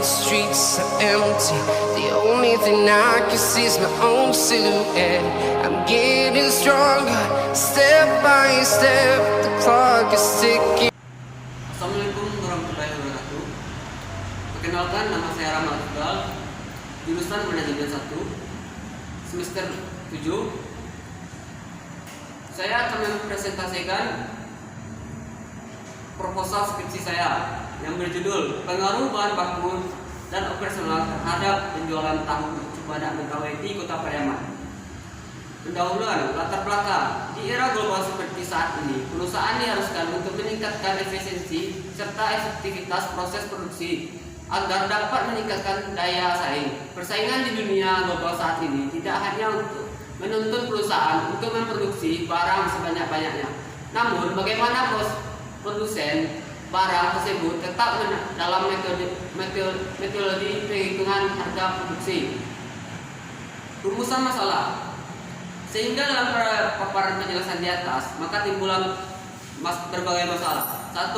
the streets are empty. The only thing I can see is my own silhouette. I'm getting stronger, step by step. The clock is ticking. Assalamualaikum warahmatullahi wabarakatuh. Perkenalkan, nama saya Rahmat Iqbal, jurusan Manajemen 1, semester 7. Saya akan mempresentasikan proposal skripsi saya yang berjudul Pengaruh Bahan Baku dan Operasional Terhadap Penjualan Tahu Cibadak Mentawai di Kota Pariaman. Pendahuluan, latar belakang. Di era global seperti saat ini, perusahaan diharuskan untuk meningkatkan efisiensi serta efektivitas proses produksi agar dapat meningkatkan daya saing. Persaingan di dunia global saat ini tidak hanya untuk menuntut perusahaan untuk memproduksi barang sebanyak-banyaknya, namun bagaimana produsen barang tersebut tetap dalam metodologi perhitungan harga produksi. Rumusan masalah. Sehingga dalam paparan penjelasan di atas, maka timbulan berbagai masalah. 1.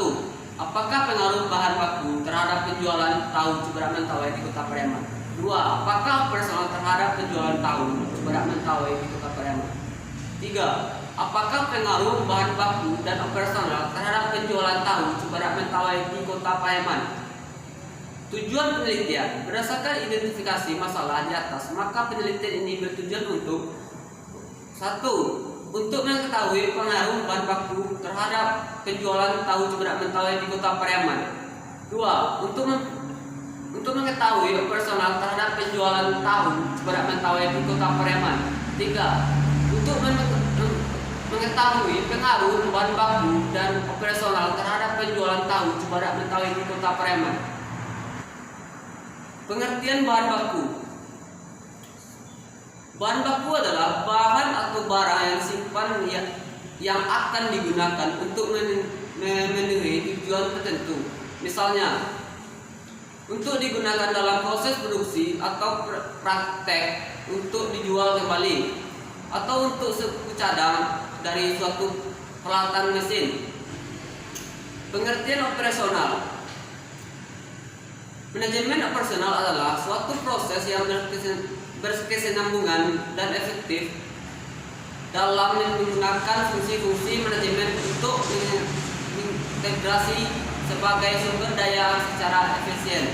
Apakah pengaruh bahan baku terhadap penjualan tahu Cibadak Mentawai di Kota Pariaman? 2. Apakah operasional terhadap penjualan tahu Cibadak Mentawai di Kota Pariaman? 3. Apakah pengaruh bahan baku dan operasional terhadap penjualan tahu Cibadak Mentawai di Kota Pariaman? Tujuan penelitian. Berdasarkan identifikasi masalah di atas, maka penelitian ini bertujuan untuk 1. Untuk mengetahui pengaruh bahan baku terhadap penjualan tahu Cibadak Mentawai di Kota Pariaman. 2. Untuk mengetahui operasional terhadap penjualan tahu Cibadak Mentawai di Kota Pariaman. 3. Untuk mengetahui pengaruh bahan baku dan operasional terhadap penjualan tahu Cibadak Mentawai di Kota Pariaman. Pengertian bahan baku. Bahan baku adalah bahan atau barang yang simpan yang akan digunakan untuk memenuhi tujuan tertentu. Misalnya, untuk digunakan dalam proses produksi atau praktek untuk dijual kembali, atau untuk suku cadang dari suatu peralatan mesin. Pengertian operasional. Manajemen operasional adalah suatu proses yang berkesinambungan dan efektif dalam menggunakan fungsi-fungsi manajemen untuk mengintegrasi sebagai sumber daya secara efisien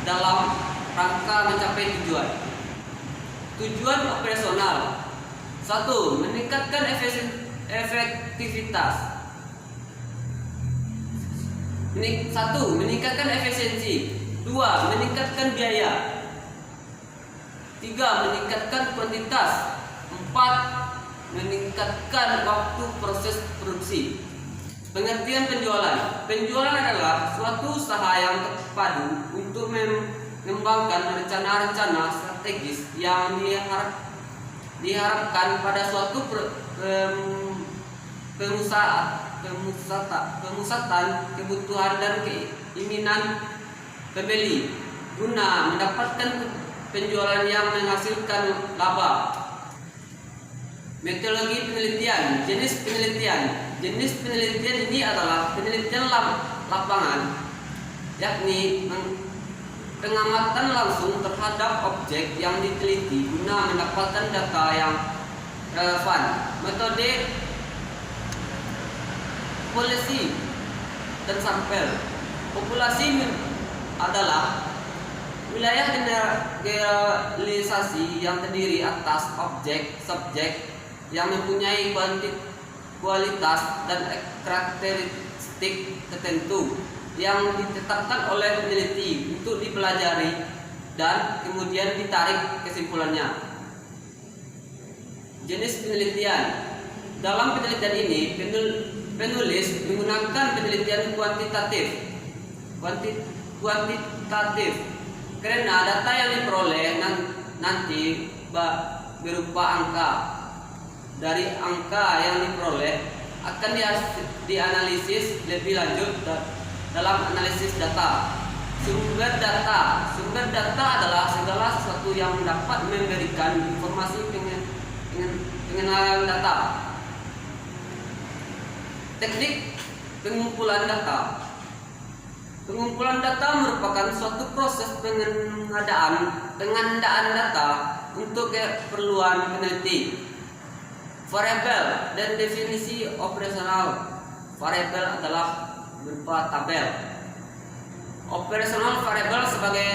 dalam rangka mencapai tujuan. Tujuan operasional. 1. Meningkatkan efektivitas. 1. Meningkatkan efisiensi. 2. Meningkatkan biaya. 3. Meningkatkan kuantitas. 4. Meningkatkan waktu proses produksi. Pengertian penjualan. Penjualan adalah suatu usaha yang terpadu untuk mengembangkan rencana-rencana strategis yang diharapkan pada suatu pemusatan kebutuhan dan keinginan pembeli guna mendapatkan penjualan yang menghasilkan laba. Metodologi penelitian. Jenis penelitian. Jenis penelitian ini adalah penelitian lapangan, yakni pengamatan langsung terhadap objek yang diteliti guna mendapatkan data yang relevan. Metode populasi dan sampel. Populasi adalah wilayah generalisasi yang terdiri atas objek subjek yang mempunyai kualitas dan karakteristik tertentu yang ditetapkan oleh peneliti untuk dipelajari dan kemudian ditarik kesimpulannya. Jenis penelitian. Dalam penelitian ini, penulis menggunakan penelitian kuantitatif karena data yang diperoleh nanti berupa angka. Dari angka yang diperoleh akan dianalisis lebih lanjut dalam analisis data. Sumber data adalah segala sesuatu yang dapat memberikan informasi pengenalan data. Teknik pengumpulan data. Pengumpulan data merupakan suatu proses pengadaan data untuk keperluan peneliti. Variabel dan definisi operasional variabel adalah berupa tabel. Operasional variabel sebagai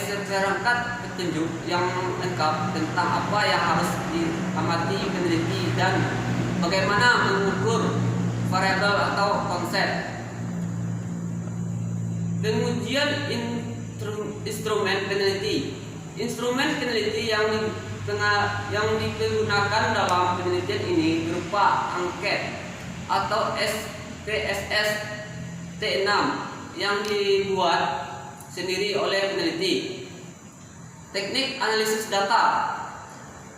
seperangkat petunjuk yang lengkap tentang apa yang harus diamati peneliti dan bagaimana mengukur variabel atau konsep. Pengujian instrumen peneliti. Instrumen peneliti yang digunakan dalam penelitian ini berupa angket atau SPSS T6 yang dibuat sendiri oleh peneliti. Teknik analisis data.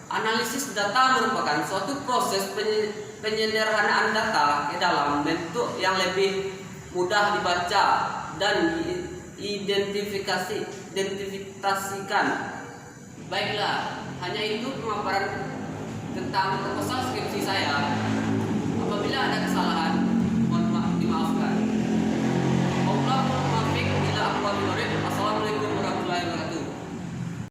Analisis data merupakan suatu proses penyederhanaan data ke dalam bentuk yang lebih mudah dibaca dan diidentifikasikan. Baiklah, hanya itu pemaparan tentang proposal skripsi saya.